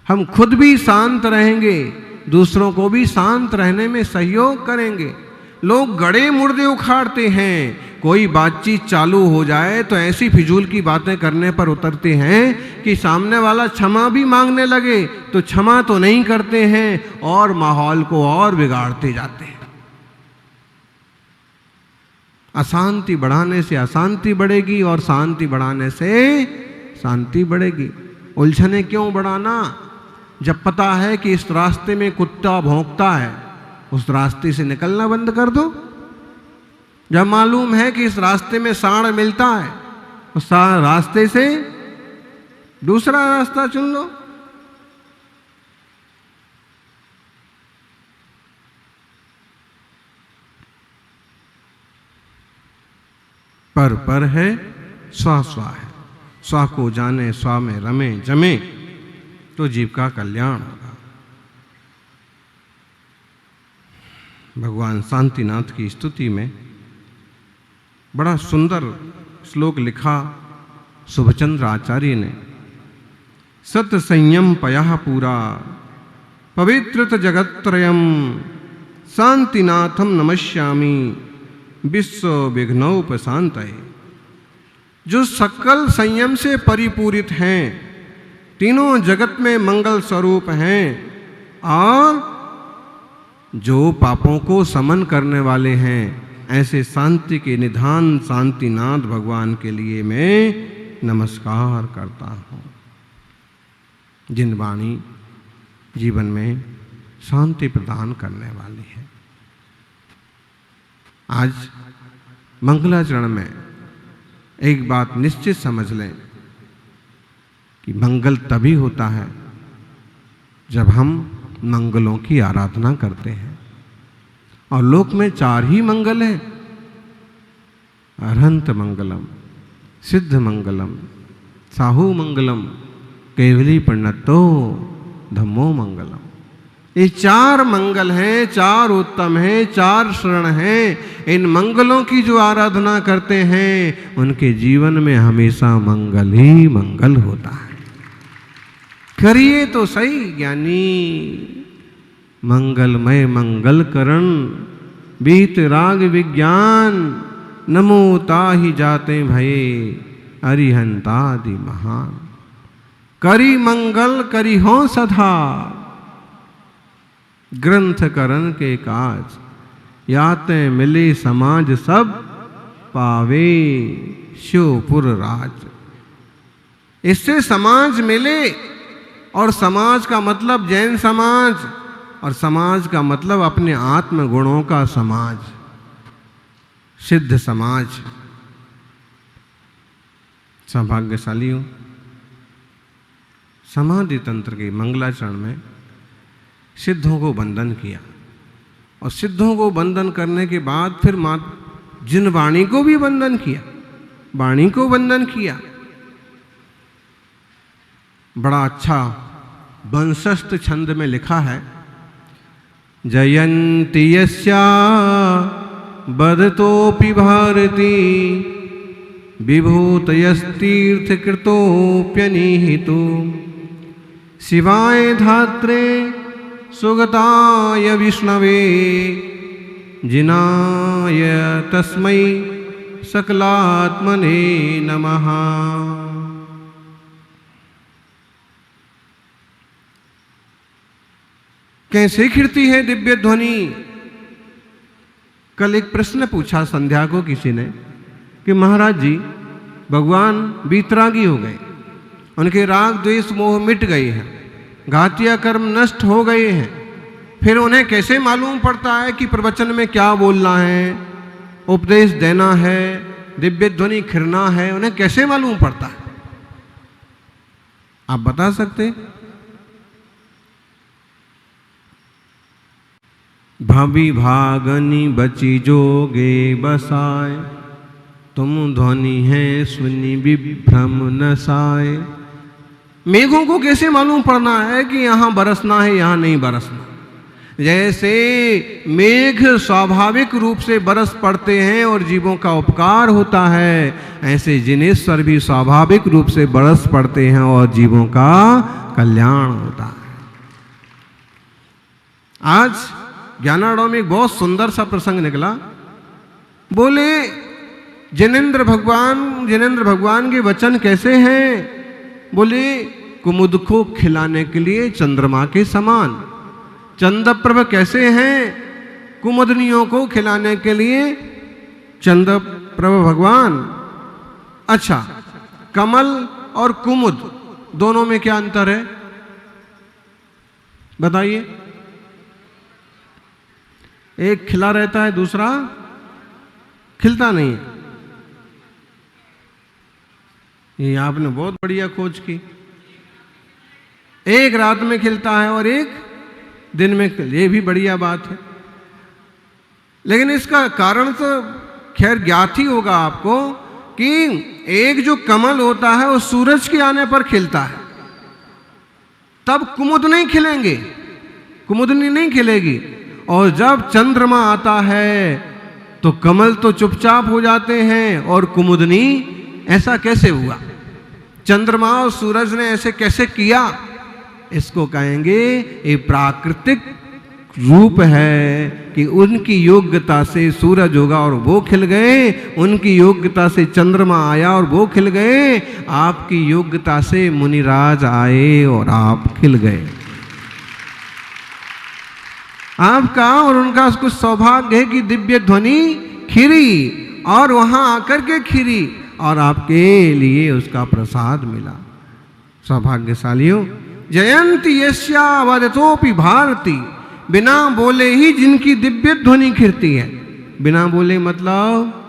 हम खुद भी शांत रहेंगे, दूसरों को भी शांत रहने में सहयोग करेंगे। लोग गड़े मुर्दे उखाड़ते हैं, कोई बातचीत चालू हो जाए तो ऐसी फिजूल की बातें करने पर उतरते हैं कि सामने वाला क्षमा भी मांगने लगे तो क्षमा तो नहीं करते हैं और माहौल को और बिगाड़ते जाते हैं। अशांति बढ़ाने से अशांति बढ़ेगी और शांति बढ़ाने से शांति बढ़ेगी। उलझने क्यों बढ़ाना, जब पता है कि इस रास्ते में कुत्ता भौंकता है, उस रास्ते से निकलना बंद कर दो। जब मालूम है कि इस रास्ते में साड़ मिलता है, उस रास्ते से दूसरा रास्ता चुन लो। पर है, स्वा स्वा है। स्वा को जाने, स्वा में रमे जमे तो जीव का कल्याण होगा। भगवान शांतिनाथ की स्तुति में बड़ा सुंदर श्लोक लिखा शुभचंद्र आचार्य ने। सत संयम पयः पूरा पवित्रत जगत्त्रयम शांतिनाथम नमस्यामि विश्व विघ्नोपशांतये। जो सकल संयम से परिपूरित हैं, तीनों जगत में मंगल स्वरूप हैं और जो पापों को समन करने वाले हैं, ऐसे शांति के निधान शांतिनाथ भगवान के लिए मैं नमस्कार करता हूँ। जिन वाणी जीवन में शांति प्रदान करने वाली है। आज मंगलाचरण में एक बात निश्चित समझ लें कि मंगल तभी होता है जब हम मंगलों की आराधना करते हैं। और लोक में 4 ही मंगल हैं, अरहंत मंगलम, सिद्ध मंगलम, साहू मंगलम, केवली प्रणतो धम्मो मंगलम। ये 4 मंगल हैं, 4 उत्तम हैं, 4 शरण हैं। इन मंगलों की जो आराधना करते हैं उनके जीवन में हमेशा मंगल ही मंगल होता है। करिए तो सही ज्ञानी, मंगलमय मंगल करण, बीत राग विज्ञान, नमो ताहि जाते भये, अरिहंतादि महान। करी मंगल करी हो सदा, ग्रंथ करण के काज, याते मिले समाज सब, पावे शिवपुर राज। इससे समाज मिले, और समाज का मतलब जैन समाज, और समाज का मतलब अपने आत्म गुणों का समाज, सिद्ध समाज। सौभाग्यशाली हूं, समाधि तंत्र के मंगलाचरण में सिद्धों को वंदन किया, और सिद्धों को वंदन करने के बाद फिर जिन वाणी को भी वंदन किया, वाणी को वंदन किया। बड़ा अच्छा वंशस्थ छंद में लिखा है, जयंती यस्या बदतोपि भारती, विभूतयस्तीर्थकृतोप्यनिहितो, शिवाय धात्रे सुगताय विष्णवे, जिनाय तस्मै सकलात्मने नमः। कैसे खिड़ती है दिव्य ध्वनि। कल एक प्रश्न पूछा संध्या को किसी ने कि महाराज जी, भगवान वीतरागी हो गए, उनके राग द्वेष मोह मिट गए हैं, घातिया कर्म नष्ट हो गए हैं, फिर उन्हें कैसे मालूम पड़ता है कि प्रवचन में क्या बोलना है, उपदेश देना है, दिव्य ध्वनि खिरना है, उन्हें कैसे मालूम पड़ता है? आप बता सकते? भाभी भागनी बची जोगे बसाए, तुम ध्वनि है सुनी विभ्रम नसाए। मेघों को कैसे मालूम पड़ना है कि यहां बरसना है, यहां नहीं बरसना? जैसे मेघ स्वाभाविक रूप से बरस पड़ते हैं और जीवों का उपकार होता है, ऐसे जिनेश्वर भी स्वाभाविक रूप से बरस पड़ते हैं और जीवों का कल्याण होता है। आज ज्ञानाड़ों में एक बहुत सुंदर सा प्रसंग निकला। बोले जिनेंद्र भगवान के वचन कैसे हैं? बोले कुमुद को खिलाने के लिए चंद्रमा के समान। चंद्रप्रभ कैसे हैं? कुमुदनियों को खिलाने के लिए चंद्रप्रभ भगवान। अच्छा, कमल और कुमुद दोनों में क्या अंतर है बताइए? एक खिला रहता है, दूसरा खिलता नहीं है। ये आपने बहुत बढ़िया खोज की। एक रात में खिलता है और एक दिन में, ये भी बढ़िया बात है। लेकिन इसका कारण तो खैर ज्ञात ही होगा आपको कि एक जो कमल होता है वो सूरज के आने पर खिलता है, तब कुमुद नहीं खिलेंगे, कुमुदनी नहीं खिलेगी। और जब चंद्रमा आता है तो कमल तो चुपचाप हो जाते हैं और कुमुदनी। ऐसा कैसे हुआ? चंद्रमा और सूरज ने ऐसे कैसे किया? इसको कहेंगे ये प्राकृतिक रूप है कि उनकी योग्यता से सूरज होगा और वो खिल गए, उनकी योग्यता से चंद्रमा आया और वो खिल गए, आपकी योग्यता से मुनिराज आए और आप खिल गए। आपका और उनका कुछ सौभाग्य है कि दिव्य ध्वनि खिरी और वहां आकर के खिरी और आपके लिए उसका प्रसाद मिला। सौभाग्यशालियों, जयंती यस्या वदतोपि भारती, बिना बोले ही जिनकी दिव्य ध्वनि खिरती है। बिना बोले मतलब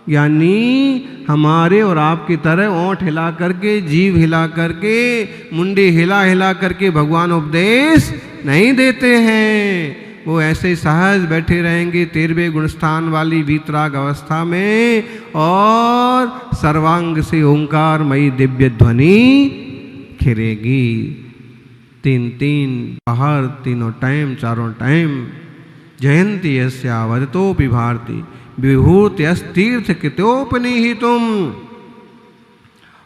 यानी हमारे और आपकी तरह ओंठ हिला करके, जीभ हिला करके, मुंडी हिला हिला करके भगवान उपदेश नहीं देते हैं। वो ऐसे सहज बैठे रहेंगे 13वें गुणस्थान वाली वीतराग अवस्था में और सर्वांग से ओंकारमयी दिव्य ध्वनि खिरेगी। 3 बाहर, तीनों टाइम, चारों टाइम। जयंती यस्या वदतोपि भारती विभूति अस्तीर्थ कृतोपनिहितुम।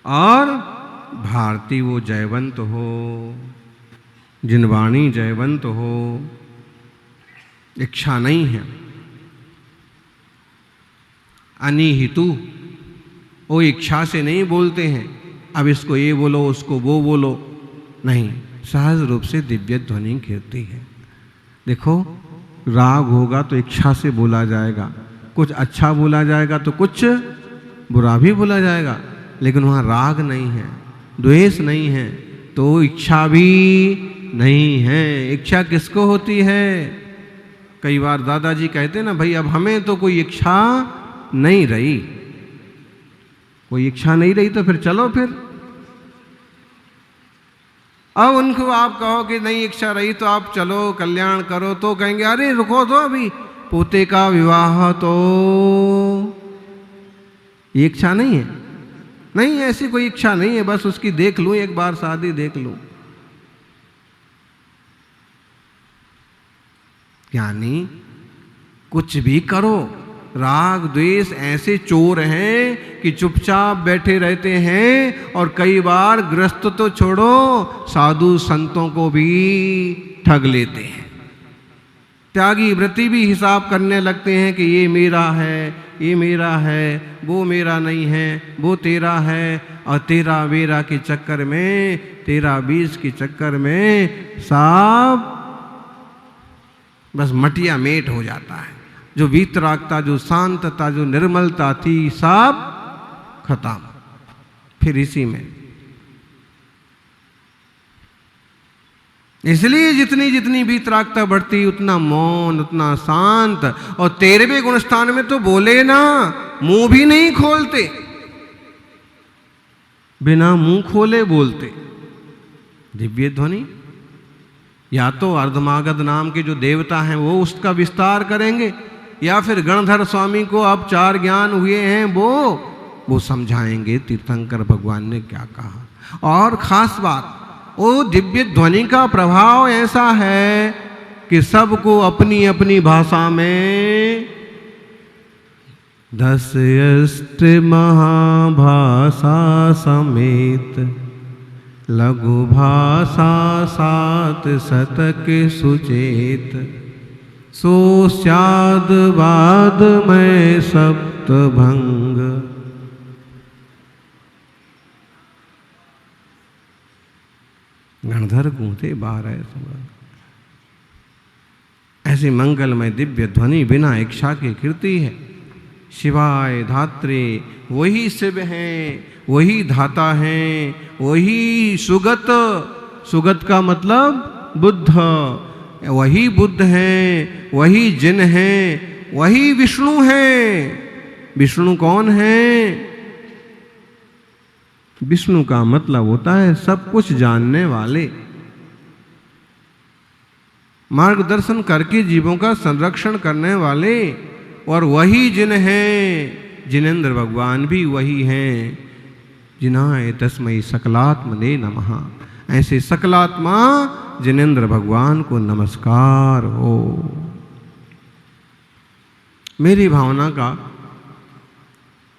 और भारती वो जयवंत हो, जिनवाणी जयवंत हो, इच्छा नहीं है। अनिहितु, वो इच्छा से नहीं बोलते हैं, अब इसको ये बोलो, उसको वो बोलो, नहीं, सहज रूप से दिव्य ध्वनि गिरती है। देखो, राग होगा तो इच्छा से बोला जाएगा, कुछ अच्छा बोला जाएगा तो कुछ बुरा भी बोला जाएगा, लेकिन वहाँ राग नहीं है, द्वेष नहीं है, तो इच्छा भी नहीं है। इच्छा किसको होती है? कई बार दादाजी कहते ना, भाई अब हमें तो कोई इच्छा नहीं रही, कोई इच्छा नहीं रही तो फिर चलो फिर। अब उनको आप कहो कि नहीं इच्छा रही तो आप चलो कल्याण करो, तो कहेंगे अरे रुको तो अभी पोते का विवाह, तो ये इच्छा नहीं है। नहीं, ऐसी कोई इच्छा नहीं है, बस उसकी देख लूं, एक बार शादी देख लूं। यानी कुछ भी करो, राग द्वेष ऐसे चोर हैं कि चुपचाप बैठे रहते हैं और कई बार ग्रस्त तो छोड़ो, साधु संतों को भी ठग लेते हैं। त्यागी व्रती भी हिसाब करने लगते हैं कि ये मेरा है, ये मेरा है, वो मेरा नहीं है, वो तेरा है, और तेरा मेरा के चक्कर में, 13-20 के चक्कर में सब बस मटिया मेट हो जाता है। जो वीतरागता, जो शांतता, जो निर्मलता थी, सब खत्म। फिर इसी में इसलिए जितनी जितनी वीतरागता बढ़ती उतना मौन, उतना शांत। और 13वें गुणस्थान में तो बोले ना, मुंह भी नहीं खोलते, बिना मुंह खोले बोलते दिव्य ध्वनि। या तो अर्धमागध नाम के जो देवता हैं वो उसका विस्तार करेंगे, या फिर गणधर स्वामी को अब 4 ज्ञान हुए हैं वो समझाएंगे तीर्थंकर भगवान ने क्या कहा। और खास बात, वो दिव्य ध्वनि का प्रभाव ऐसा है कि सबको अपनी अपनी भाषा में 10 अष्ट महाभाषा समेत लघु भाषा 7 शतक सुचेत सो स्याद वाद में सप्त भंग। गणधर गूंथे 12 समर। ऐसी मंगलमय दिव्य ध्वनि बिना इच्छा के कीर्ति है। शिवाय धात्रे वही शिव हैं, वही धाता हैं, वही सुगत, सुगत का मतलब बुद्ध, वही बुद्ध हैं, वही जिन हैं, वही विष्णु हैं। विष्णु कौन हैं? विष्णु का मतलब होता है सब कुछ जानने वाले, मार्गदर्शन करके जीवों का संरक्षण करने वाले। और वही जिन हैं, जिनेंद्र भगवान भी वही हैं। जिन्हाय तस्मै सकलात्मने नमः। ऐसे सकलात्मा जिनेंद्र भगवान को नमस्कार हो। मेरी भावना का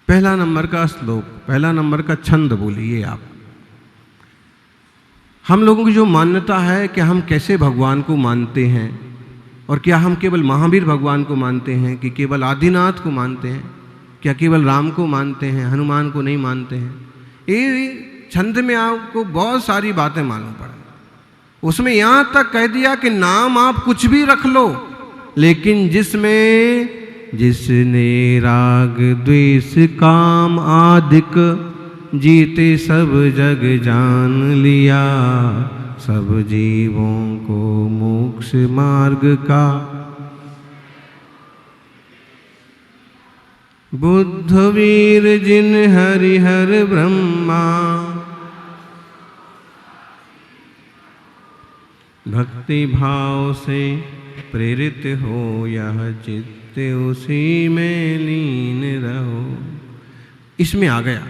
पहला नंबर का श्लोक, पहला नंबर का छंद बोलिए आप। हम लोगों की जो मान्यता है कि हम कैसे भगवान को मानते हैं, और क्या हम केवल महावीर भगवान को मानते हैं, कि केवल आदिनाथ को मानते हैं, क्या केवल राम को मानते हैं, हनुमान को नहीं मानते हैं। ये छंद में आपको बहुत सारी बातें मालूम पड़ा। उसमें यहाँ तक कह दिया कि नाम आप कुछ भी रख लो, लेकिन जिसने राग द्वेष काम आदिक जीते सब जग जान लिया, सब जीवों को मोक्ष मार्ग का बुद्ध वीर जिन हरिहर ब्रह्मा, भक्ति भाव से प्रेरित हो यह चित्त उसी में लीन रहो। इसमें आ गया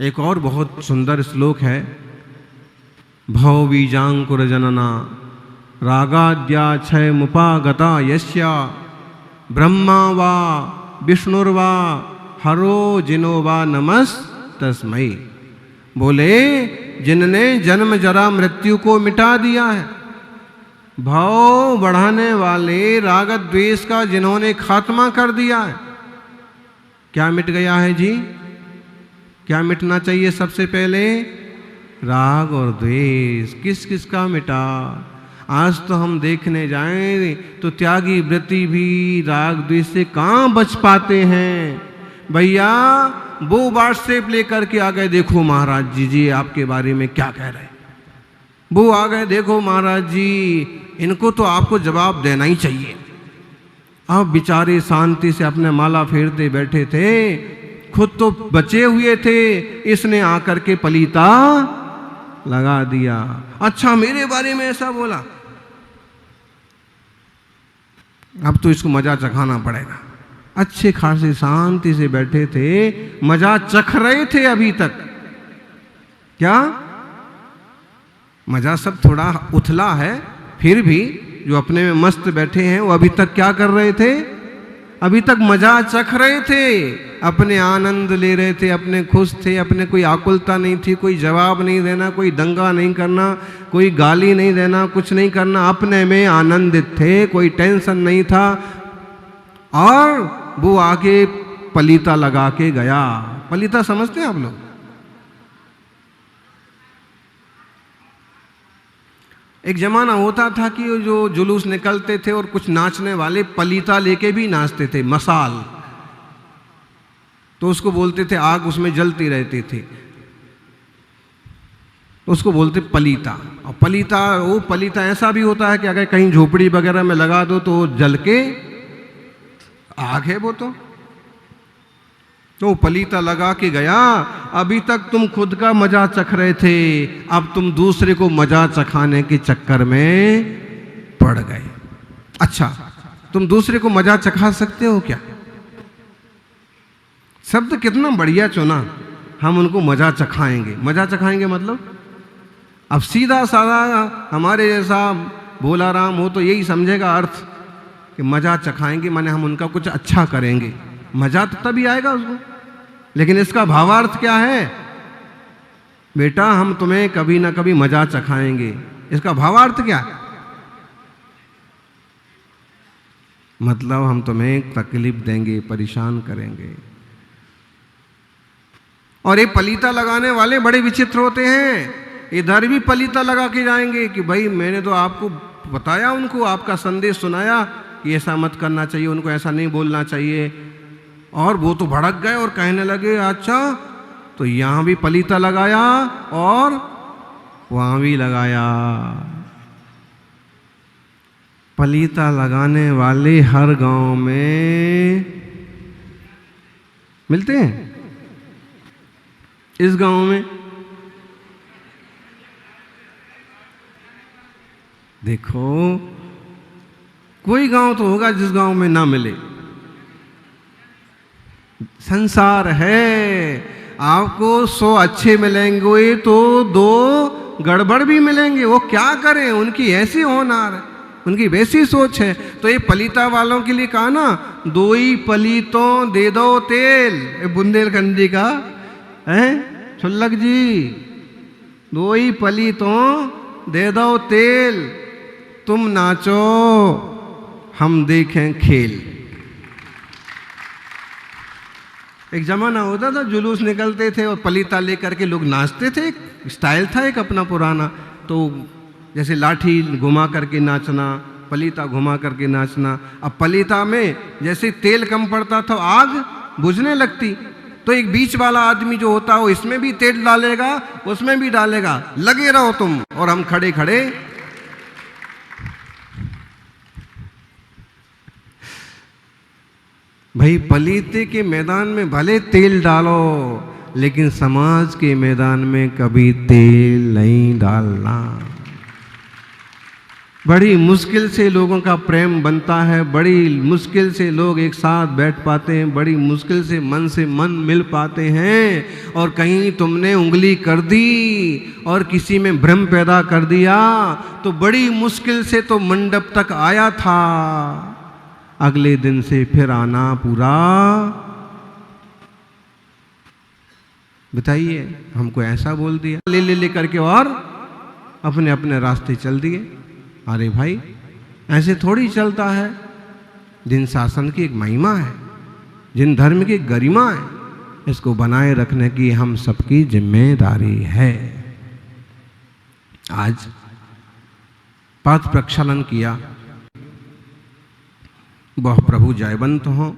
एक और बहुत सुंदर श्लोक है। भव बीजांकुर जनना रागाद्याक्षय मुपागता यस्या ब्रह्मा वा विष्णुर्वा हरो जिनो वा नमस् तस्मै। बोले जिनने जन्म जरा मृत्यु को मिटा दिया है, भाव बढ़ाने वाले राग द्वेष का जिन्होंने खात्मा कर दिया है। क्या मिट गया है जी? क्या मिटना चाहिए सबसे पहले? राग और द्वेष। किस किस का मिटा? आज तो हम देखने जाएं तो त्यागी व्रती भी राग द्वेष से कहाँ बच पाते हैं। भैया वो व्हाट्सएप लेकर के आ गए, देखो महाराज जी आपके बारे में क्या कह रहे हैं। वो आ गए, देखो महाराज जी इनको तो आपको जवाब देना ही चाहिए। अब बेचारे शांति से अपने माला फेरते बैठे थे, खुद तो बचे हुए थे, इसने आकर के पलीता लगा दिया। अच्छा मेरे बारे में ऐसा बोला, अब तो इसको मजा चखाना पड़ेगा। अच्छे खासे शांति से बैठे थे, मजा चख रहे थे अभी तक। क्या मजा सब थोड़ा उथला है, फिर भी जो अपने में मस्त बैठे हैं वो अभी तक क्या कर रहे थे? अभी तक मजा चख रहे थे, अपने आनंद ले रहे थे, अपने खुश थे, अपने कोई आकुलता नहीं थी, कोई जवाब नहीं देना, कोई दंगा नहीं करना, कोई गाली नहीं देना, कुछ नहीं करना, अपने में आनंदित थे, कोई टेंशन नहीं था। और वो आगे पलीता लगा के गया। पलीता समझते हैं आप लोग? एक जमाना होता था कि जो जुलूस निकलते थे और कुछ नाचने वाले पलीता लेके भी नाचते थे, मसाल, तो उसको बोलते थे, आग उसमें जलती रहती थी, तो उसको बोलते पलीता। और वो पलीता ऐसा भी होता है कि अगर कहीं झोपड़ी वगैरह में लगा दो तो जल के आग है वो तो पलीता लगा के गया। अभी तक तुम खुद का मजा चख रहे थे, अब तुम दूसरे को मजा चखाने के चक्कर में पड़ गए। अच्छा तुम दूसरे को मजा चखा सकते हो क्या? शब्द कितना बढ़िया चुना, हम उनको मजा चखाएंगे। मजा चखाएंगे मतलब अब सीधा साधा हमारे जैसा भोला राम हो तो यही समझेगा अर्थ कि मजा चखाएंगे, माने हम उनका कुछ अच्छा करेंगे, मजा तो तभी आएगा उसको। लेकिन इसका भावार्थ क्या है? बेटा हम तुम्हें कभी ना कभी मजा चखाएंगे, इसका भावार्थ क्या है? मतलब हम तुम्हें तकलीफ देंगे, परेशान करेंगे। और ये पलीता लगाने वाले बड़े विचित्र होते हैं। इधर भी पलीता लगा के जाएंगे कि भाई मैंने तो आपको बताया, उनको आपका संदेश सुनाया कि ऐसा मत करना चाहिए, उनको ऐसा नहीं बोलना चाहिए, और वो तो भड़क गए और कहने लगे अच्छा तो यहां भी पलीता लगाया और वहां भी लगाया। पलीता लगाने वाले हर गांव में मिलते हैं। इस गांव में देखो, कोई गांव तो होगा जिस गांव में ना मिले। संसार है, आपको 100 अच्छे मिलेंगे तो 2 गड़बड़ भी मिलेंगे। वो क्या करें, उनकी ऐसी होनार है, उनकी वैसी सोच है। तो ये पलीता वालों के लिए कहा ना, 2 ही पलीतों दे दो तेल। ये बुंदेलखंडी का है छुल्लक जी, 2 ही पलीतों दे दो तेल, तुम नाचो हम देखें खेल। एक जमाना होता था, जुलूस निकलते थे और पलीता लेकर के लोग नाचते थे। एक स्टाइल था एक अपना पुराना, तो जैसे लाठी घुमा करके नाचना, पलीता घुमा करके नाचना। अब पलीता में जैसे तेल कम पड़ता था आग बुझने लगती, तो एक बीच वाला आदमी जो होता है वो इसमें भी तेल डालेगा, उसमें भी डालेगा, लगे रहो तुम और हम खड़े खड़े। भाई पलीते के मैदान में भले तेल डालो, लेकिन समाज के मैदान में कभी तेल नहीं डालना। बड़ी मुश्किल से लोगों का प्रेम बनता है, बड़ी मुश्किल से लोग एक साथ बैठ पाते हैं, बड़ी मुश्किल से मन मिल पाते हैं। और कहीं तुमने उंगली कर दी और किसी में भ्रम पैदा कर दिया तो बड़ी मुश्किल से तो मंडप तक आया था, अगले दिन से फिर आना पूरा। बताइए, हमको ऐसा बोल दिया, ले करके और अपने अपने रास्ते चल दिए। अरे भाई ऐसे थोड़ी चलता है। जिन शासन की एक महिमा है, जिन धर्म की गरिमा है, इसको बनाए रखने की हम सबकी जिम्मेदारी है। आज पथ प्रक्षालन किया, वह प्रभु जयवंत हों,